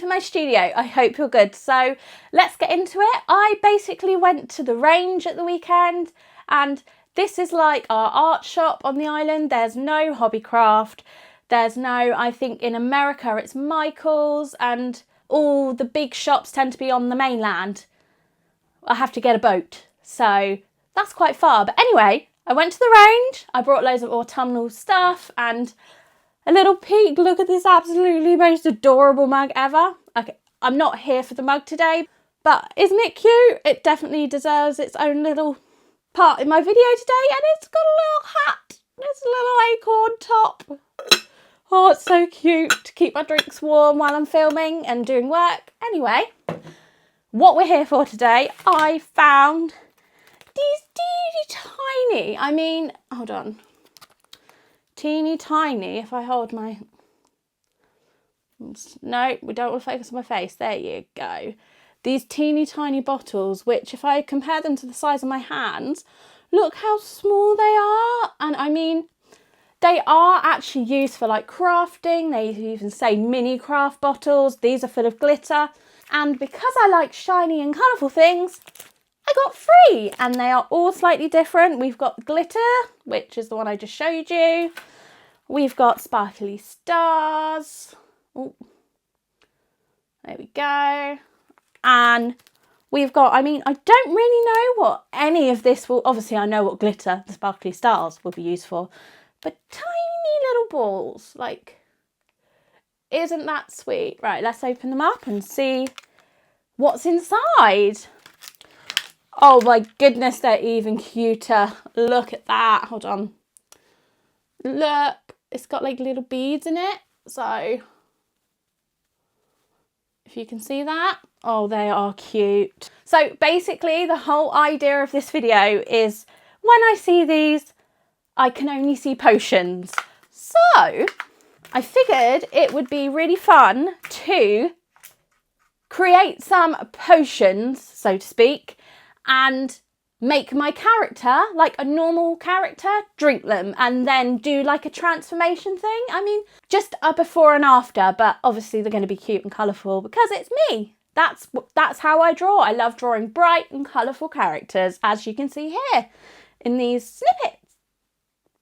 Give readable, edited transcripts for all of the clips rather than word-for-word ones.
in my studio. I hope you're good. So let's get into it. I basically went to the range at the weekend, and this is like our art shop on the island. There's no Hobbycraft. There's no, I think in America it's Michael's, and all the big shops tend to be on the mainland. I have to get a boat, so that's quite far. But anyway, I went to the range. I brought loads of autumnal stuff and a little peek. Look at this absolutely most adorable mug ever. Okay, I'm not here for the mug today, but isn't it cute? It definitely deserves its own little part in my video today, and it's got a little hat. It's a little acorn top. Oh, it's so cute to keep my drinks warm while I'm filming and doing work. Anyway, what we're here for today, I found these teeny tiny, hold on. Teeny tiny, if I hold my, no, we don't want to focus on my face. There you go. These teeny tiny bottles, which if I compare them to the size of my hands, look how small they are. And they are actually used for like crafting. They even say mini craft bottles. These are full of glitter. And because I like shiny and colourful things, I got 3, and they are all slightly different. We've got glitter, which is the one I just showed you. We've got sparkly stars. Oh, there we go. And we've got, I don't really know what any of this will, obviously I know what glitter, the sparkly stars will be used for, but tiny little balls, like, isn't that sweet? Right, let's open them up and see what's inside. Oh my goodness, they're even cuter. Look at that. Hold on. Look, it's got like little beads in it. So if you can see that. Oh, they are cute. So basically the whole idea of this video is when I see these, I can only see potions. So I figured it would be really fun to create some potions, so to speak, and make my character, like a normal character, drink them and then do like a transformation thing. Just a before and after, but obviously they're going to be cute and colourful because it's me. That's how I draw. I love drawing bright and colourful characters, as you can see here in these snippets,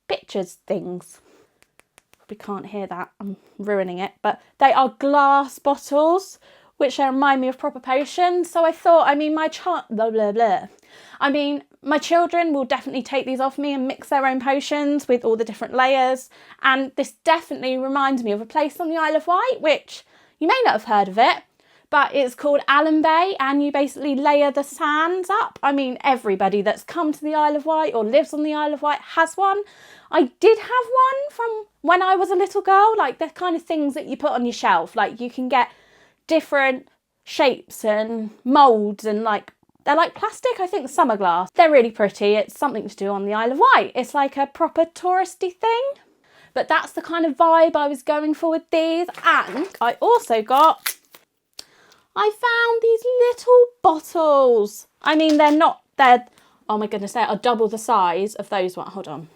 pictures, things. We can't hear that, I'm ruining it, but they are glass bottles, which remind me of proper potions. So I thought, my children will definitely take these off me and mix their own potions with all the different layers. And this definitely reminds me of a place on the Isle of Wight, which you may not have heard of it, but it's called Allen Bay, and you basically layer the sands up. Everybody that's come to the Isle of Wight or lives on the Isle of Wight has one. I did have one from when I was a little girl, like the kind of things that you put on your shelf. Like you can get different shapes and moulds, and like they're like plastic, I think some are glass. They're really pretty. It's something to do on the Isle of Wight. It's like a proper touristy thing. But that's the kind of vibe I was going for with these. And I also I found these little bottles. They're, oh my goodness, they are double the size of those ones. Hold on.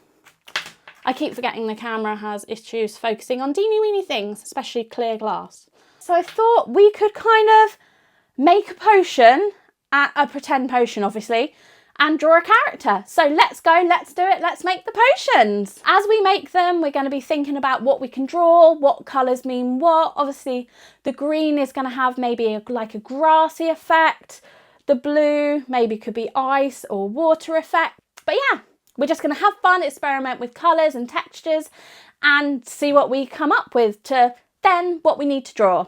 I keep forgetting the camera has issues focusing on teeny weeny things, especially clear glass. So I thought we could kind of make a potion, a pretend potion obviously, and draw a character. So let's go, let's do it, let's make the potions. As we make them, we're going to be thinking about what we can draw, what colours mean what. Obviously the green is going to have maybe like a grassy effect. The blue maybe could be ice or water effect. But yeah, we're just going to have fun, experiment with colours and textures and see what we come up with to then what we need to draw.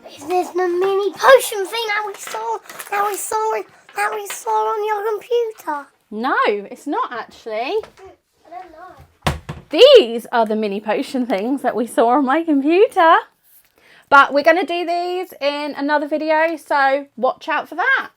Is this the mini potion thing that we saw on your computer? No, it's not actually. I don't know. These are the mini potion things that we saw on my computer. But we're going to do these in another video, so watch out for that.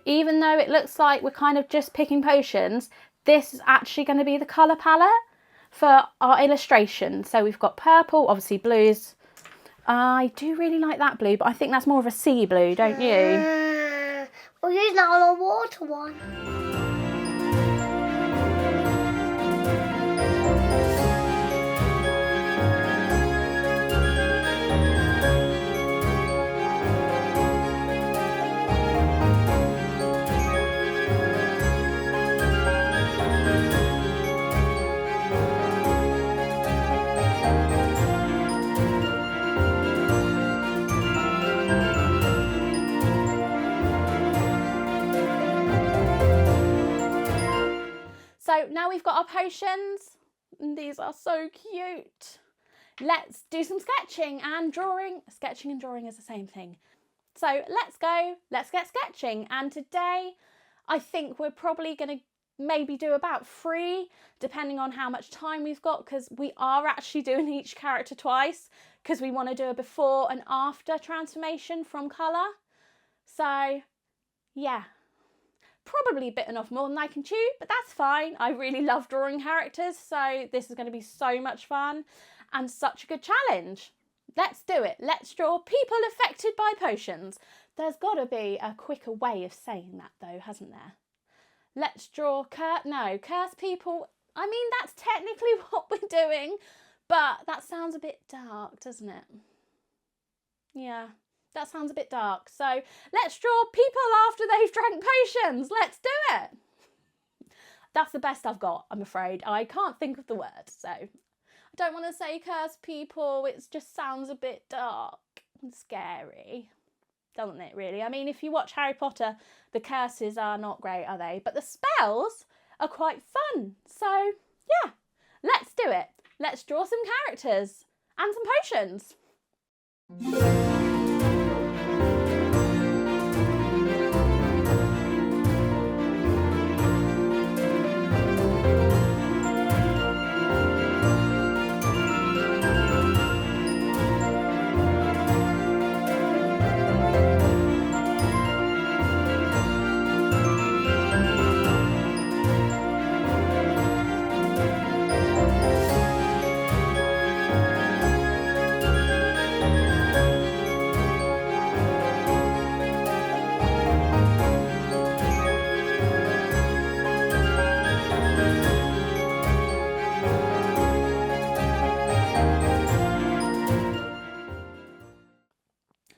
Even though it looks like we're kind of just picking potions, this is actually going to be the colour palette for our illustration. So we've got purple, obviously blues. I do really like that blue, but I think that's more of a sea blue, don't you? We'll use that on a water one. So now we've got our potions, and these are so cute. Let's do some sketching and drawing. Sketching and drawing is the same thing. So let's go, let's get sketching. And today, I think we're probably going to maybe do about 3, depending on how much time we've got, because we are actually doing each character twice, because we want to do a before and after transformation from colour. So yeah, probably bitten off more than I can chew, but that's fine. I really love drawing characters, so this is going to be so much fun and such a good challenge. Let's do it. Let's draw people affected by potions. There's got to be a quicker way of saying that though, hasn't there? Let's draw curse people. I mean, that's technically what we're doing, but that sounds a bit dark, doesn't it? Yeah. That sounds a bit dark. So let's draw people after they've drank potions. Let's do it. That's the best I've got, I'm afraid. I can't think of the word. So I don't want to say curse people. It just sounds a bit dark and scary, doesn't it, really? I mean, if you watch Harry Potter, the curses are not great, are they? But the spells are quite fun. So yeah, let's do it. Let's draw some characters and some potions.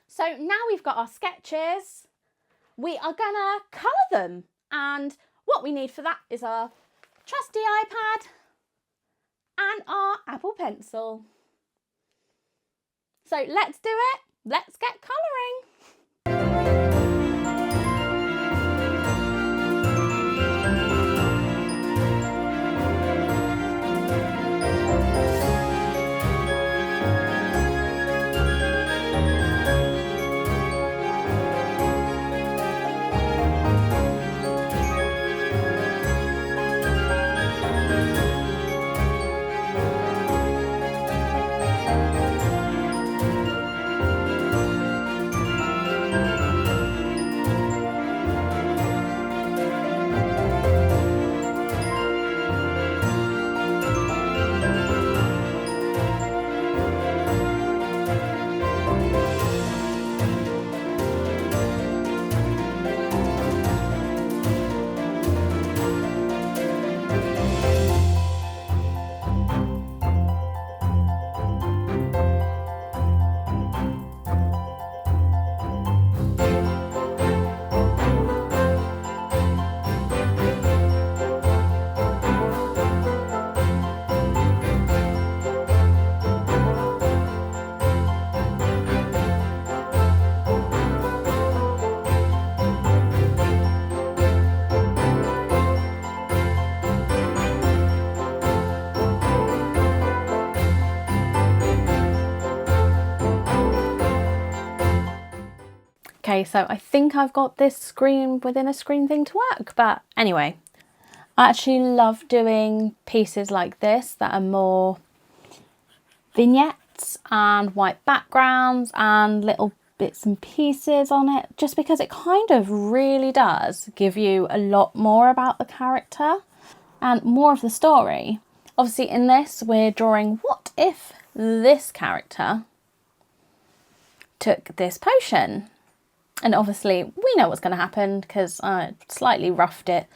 So now we've got our sketches, we are gonna colour them. And what we need for that is our trusty iPad and our Apple Pencil. So let's do it. Let's get colouring. Okay, so I think I've got this screen within a screen thing to work, but anyway, I actually love doing pieces like this that are more vignettes and white backgrounds and little bits and pieces on it, just because it kind of really does give you a lot more about the character and more of the story. Obviously in this we're drawing what if this character took this potion, and obviously we know what's going to happen because I slightly roughed it.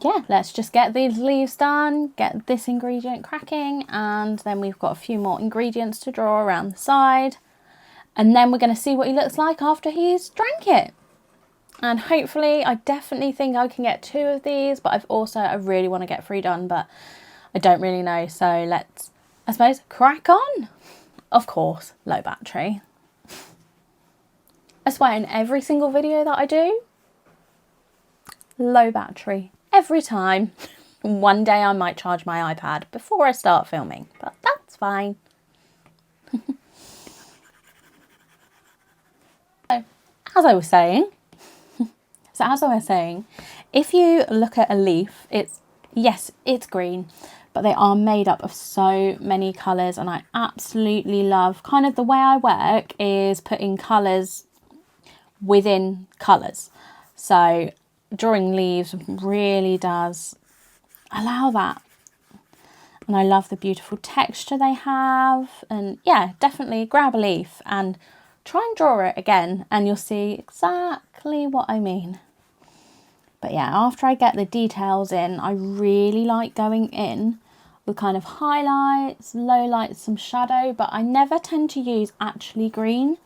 Yeah, let's just get these leaves done, get this ingredient cracking, and then we've got a few more ingredients to draw around the side, and then we're going to see what he looks like after he's drank it. And hopefully, I definitely think I can get 2 of these, but I really want to get 3 done, but I don't really know, so let's, I suppose, crack on. Of course, low battery. I swear in every single video that I do, low battery, every time. One day I might charge my iPad before I start filming, but that's fine. So, as I was saying, if you look at a leaf, yes, it's green, but they are made up of so many colours, and I absolutely love, kind of the way I work is putting colours within colours. So drawing leaves really does allow that. And I love the beautiful texture they have. And yeah, definitely grab a leaf and try and draw it again and you'll see exactly what I mean. But yeah, after I get the details in, I really like going in with kind of highlights, lowlights, some shadow, but I never tend to use actually green.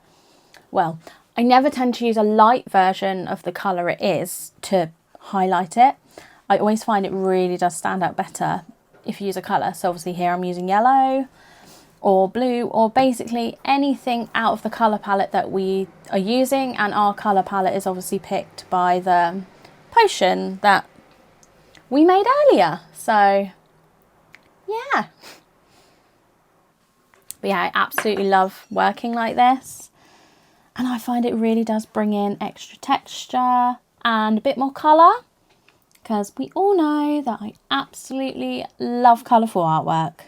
Well, I never tend to use a light version of the colour it is to highlight it. I always find it really does stand out better if you use a colour. So obviously here I'm using yellow or blue or basically anything out of the colour palette that we are using, and our colour palette is obviously picked by the potion that we made earlier. So yeah. But yeah, I absolutely love working like this. And I find it really does bring in extra texture and a bit more colour, because we all know that I absolutely love colourful artwork.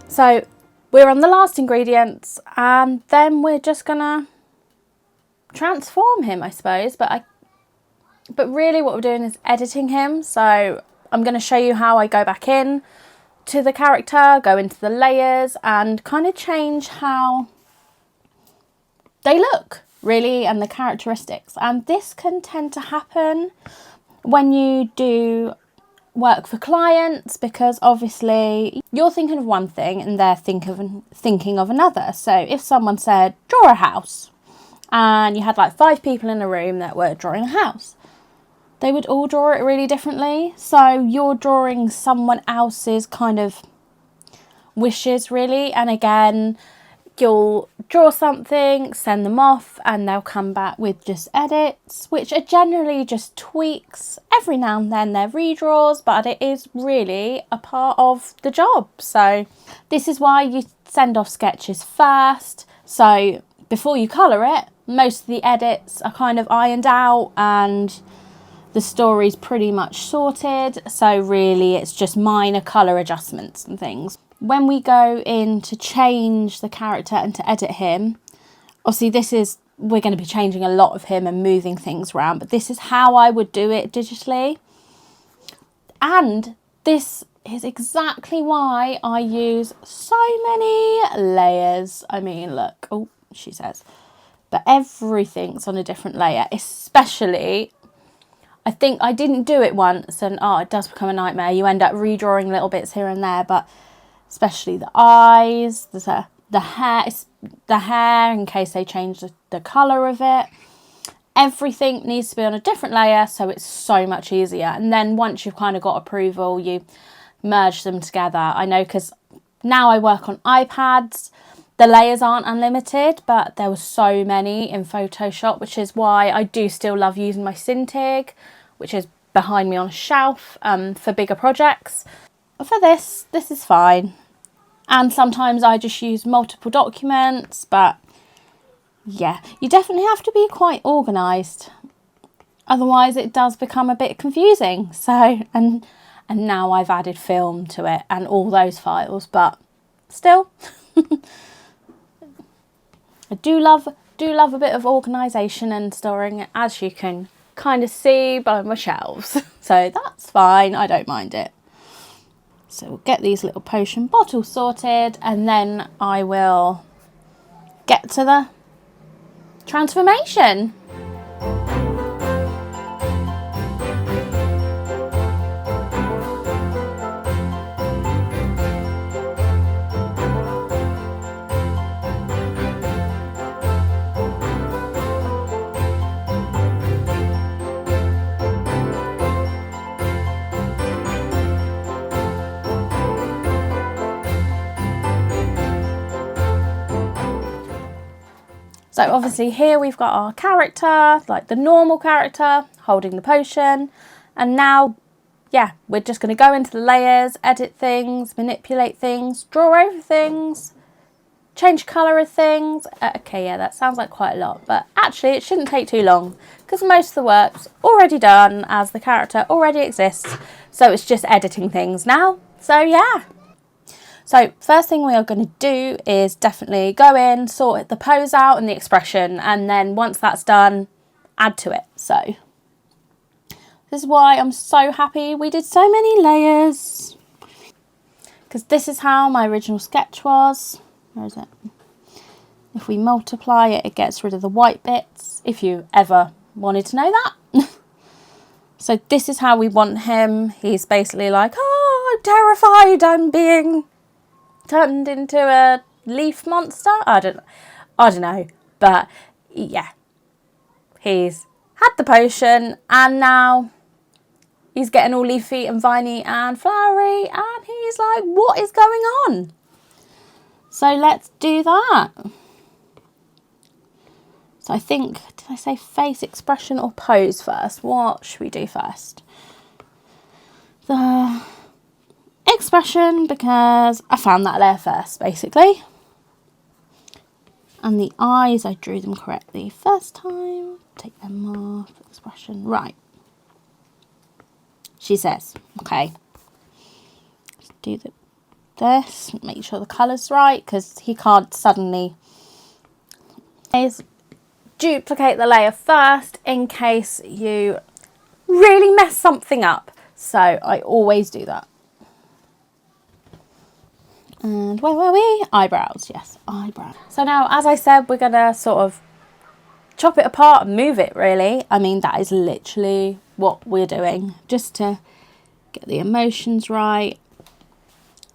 So we're on the last ingredients, and then we're just gonna transform him, I suppose, but really what we're doing is editing him. So I'm going to show you how I go back in to the character, go into the layers and kind of change how they look really and the characteristics. And this can tend to happen when you do work for clients, because obviously you're thinking of one thing and they're thinking of another. So if someone said draw a house and you had like 5 people in a room that were drawing a house, they would all draw it really differently. So you're drawing someone else's kind of wishes really, and again you'll draw something, send them off, and they'll come back with just edits, which are generally just tweaks. Every now and then they're redraws, but it is really a part of the job. So this is why you send off sketches first. So before you colour it, most of the edits are kind of ironed out and the story's pretty much sorted. So really it's just minor colour adjustments and things. When we go in to change the character and to edit him, obviously we're going to be changing a lot of him and moving things around, but this is how I would do it digitally. And this is exactly why I use so many layers. I mean, look, oh, she says, but everything's on a different layer, especially, I think I didn't do it once and it does become a nightmare. You end up redrawing little bits here and there, but especially the eyes, the hair in case they change the colour of it. Everything needs to be on a different layer, so it's so much easier. And then once you've kind of got approval, you merge them together. I know because now I work on iPads, the layers aren't unlimited, but there were so many in Photoshop, which is why I do still love using my Cintiq, which is behind me on a shelf for bigger projects. For this is fine. And sometimes I just use multiple documents, but yeah, you definitely have to be quite organised. Otherwise it does become a bit confusing. So, and now I've added film to it and all those files, but still, I do love a bit of organisation and storing, as you can kind of see by my shelves. So that's fine, I don't mind it. So we'll get these little potion bottles sorted, and then I will get to the transformation. So obviously here we've got our character, like the normal character, holding the potion. And now, yeah, we're just going to go into the layers, edit things, manipulate things, draw over things, change colour of things. Okay, yeah, that sounds like quite a lot. But actually it shouldn't take too long because most of the work's already done as the character already exists. So it's just editing things now. So yeah. So first thing we are going to do is definitely go in, sort the pose out and the expression, and then once that's done, add to it. So this is why I'm so happy we did so many layers, because this is how my original sketch was. Where is it? If we multiply it, it gets rid of the white bits, if you ever wanted to know that. So this is how we want him. He's basically like, oh, I'm terrified, I'm being turned into a leaf monster. I don't know, but yeah, he's had the potion and now he's getting all leafy and viney and flowery, and he's like, what is going on? So let's do that. So I think, did I say face, expression or pose first? What should we do first? The expression, because I found that there first, basically. And the eyes, I drew them correctly first time. Take them off. Expression, right. She says, okay. Let's do this. Make sure the colour's right, because he can't suddenly. Duplicate the layer first in case you really mess something up. So I always do that. And where were we? Eyebrows, yes, eyebrows. So now, as I said, we're going to sort of chop it apart and move it, really. I mean, that is literally what we're doing, just to get the emotions right.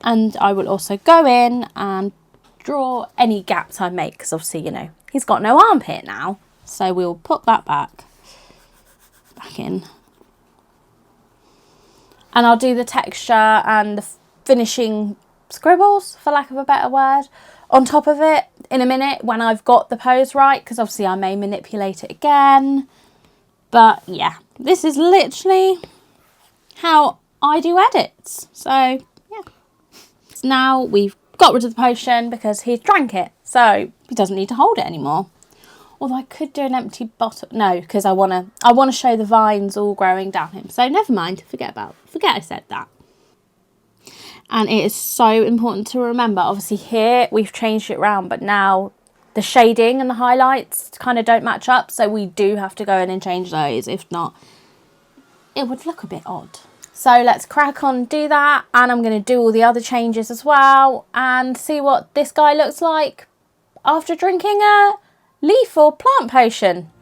And I will also go in and draw any gaps I make, because obviously, you know, he's got no armpit now. So we'll put that back in. And I'll do the texture and the finishing scribbles, for lack of a better word, on top of it in a minute when I've got the pose right, because obviously I may manipulate it again. But yeah, this is literally how I do edits. So yeah. So now we've got rid of the potion because he's drank it, so he doesn't need to hold it anymore. Although I could do an empty bottle. No, because I wanna show the vines all growing down him. So never mind. Forget I said that. And it is so important to remember, obviously here we've changed it around, but now the shading and the highlights kind of don't match up. So we do have to go in and change those. If not, it would look a bit odd. So let's crack on and do that. And I'm going to do all the other changes as well and see what this guy looks like after drinking a leaf or plant potion.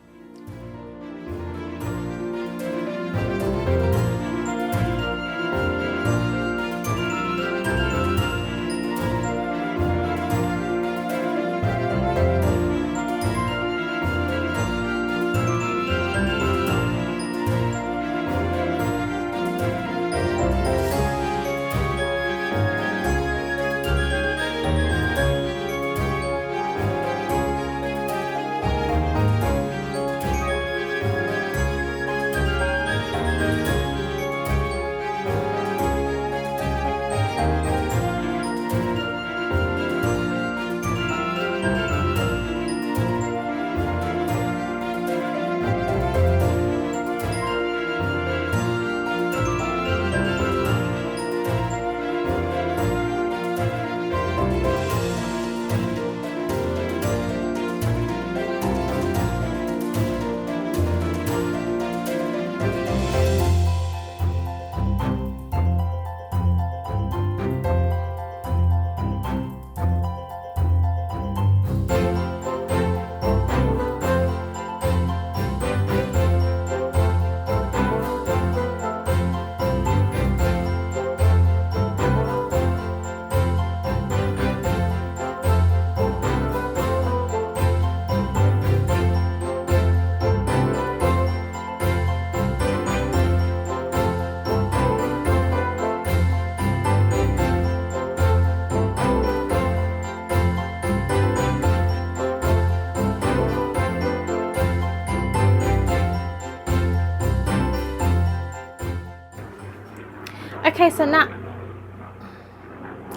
Okay, so now,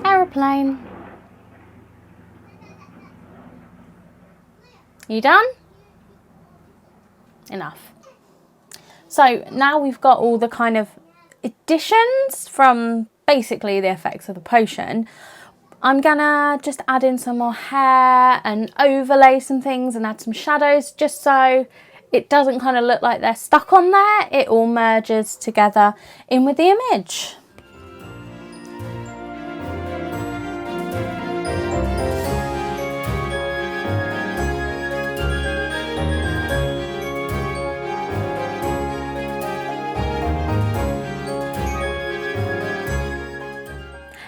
aeroplane. You done? Enough. So now we've got all the kind of additions from basically the effects of the potion. I'm gonna just add in some more hair and overlay some things and add some shadows just so it doesn't kind of look like they're stuck on there. It all merges together in with the image.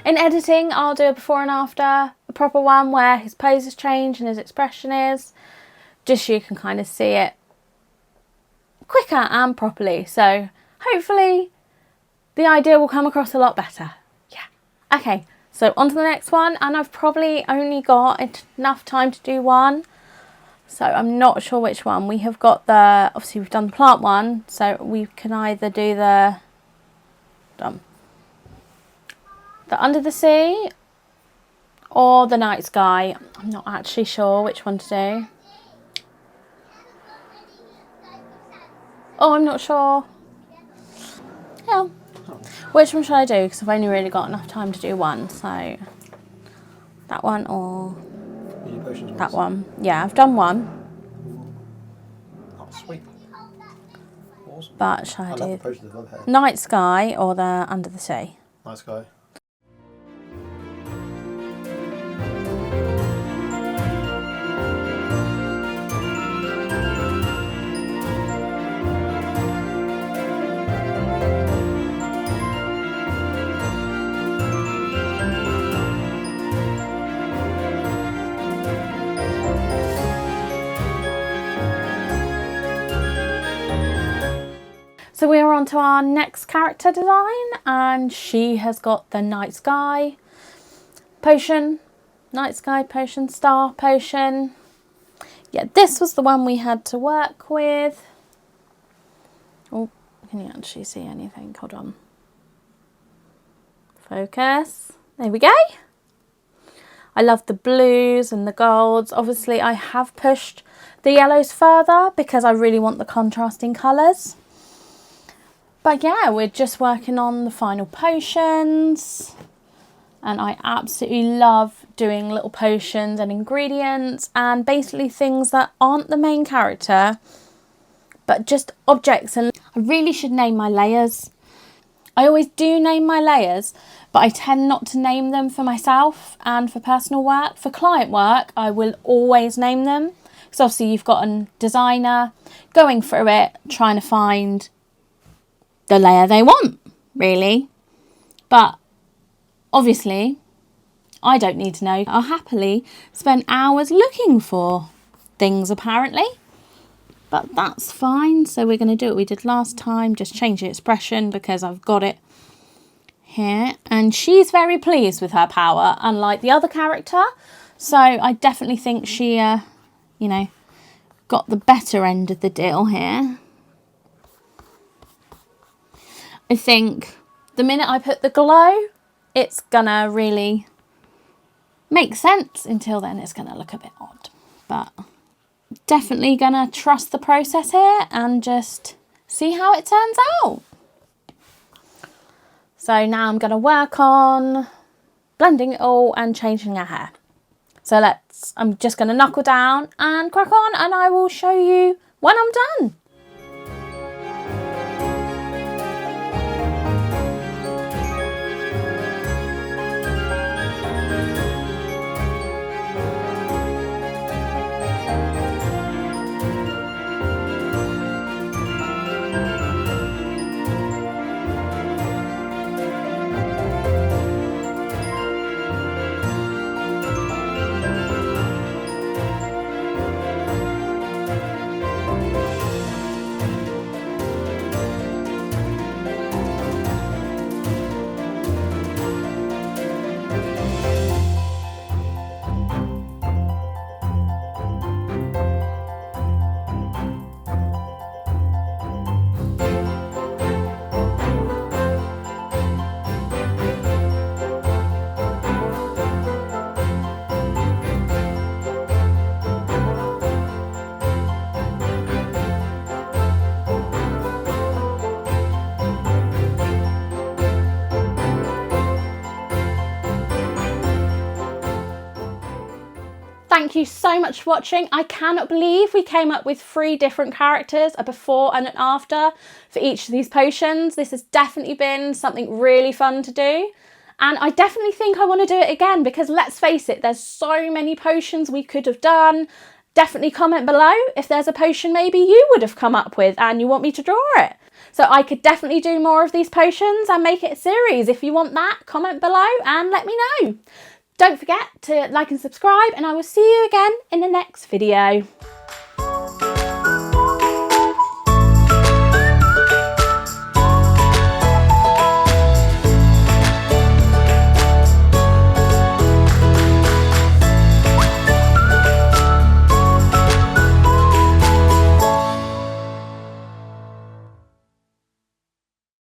In editing, I'll do a before and after, a proper one where his pose has changed and his expression is, just so you can kind of see it quicker and properly. So hopefully the idea will come across a lot better. Yeah. Okay, so on to the next one, and I've probably only got enough time to do one. So I'm not sure which one. We have got the, obviously we've done the plant one, so we can either do the under the sea or the night sky. I'm not actually sure which one to do. Oh, I'm not sure. Yeah. Which one should I do? Because I've only really got enough time to do one. So that one or that one. Yeah, I've done one. Oh, sweet. Awesome. But should I love do the potions, I love hair. night sky or the under the sea? Nice guy. So we are on to our next character design, and she has got the night sky potion, night sky potion, star potion. Yeah, this was the one we had to work with. Oh, can you actually see anything? Hold on. Focus. There we go. I love the blues and the golds. Obviously, I have pushed the yellows further because I really want the contrasting colours. But yeah, we're just working on the final potions, and I absolutely love doing little potions and ingredients and basically things that aren't the main character but just objects. And I really should name my layers. I always do name my layers, but I tend not to name them for myself and for personal work. For client work, I will always name them, because obviously you've got a designer going through it trying to find the layer they want, really. But obviously I don't need to know. I'll happily spend hours looking for things apparently, but that's fine. So we're going to do what we did last time, just change the expression because I've got it here, and she's very pleased with her power, unlike the other character. So I definitely think she you know, got the better end of the deal here. I think the minute I put the glow, it's gonna really make sense. Until then, it's gonna look a bit odd. But definitely gonna trust the process here and just see how it turns out. So now I'm gonna work on blending it all and changing her hair. So I'm just gonna knuckle down and crack on, and I will show you when I'm done. Thank you so much for watching. I cannot believe we came up with 3 different characters, a before and an after for each of these potions. This has definitely been something really fun to do. And I definitely think I want to do it again because let's face it, there's so many potions we could have done. Definitely comment below if there's a potion maybe you would have come up with and you want me to draw it. So I could definitely do more of these potions and make it a series. If you want that, comment below and let me know. Don't forget to like and subscribe, and I will see you again in the next video.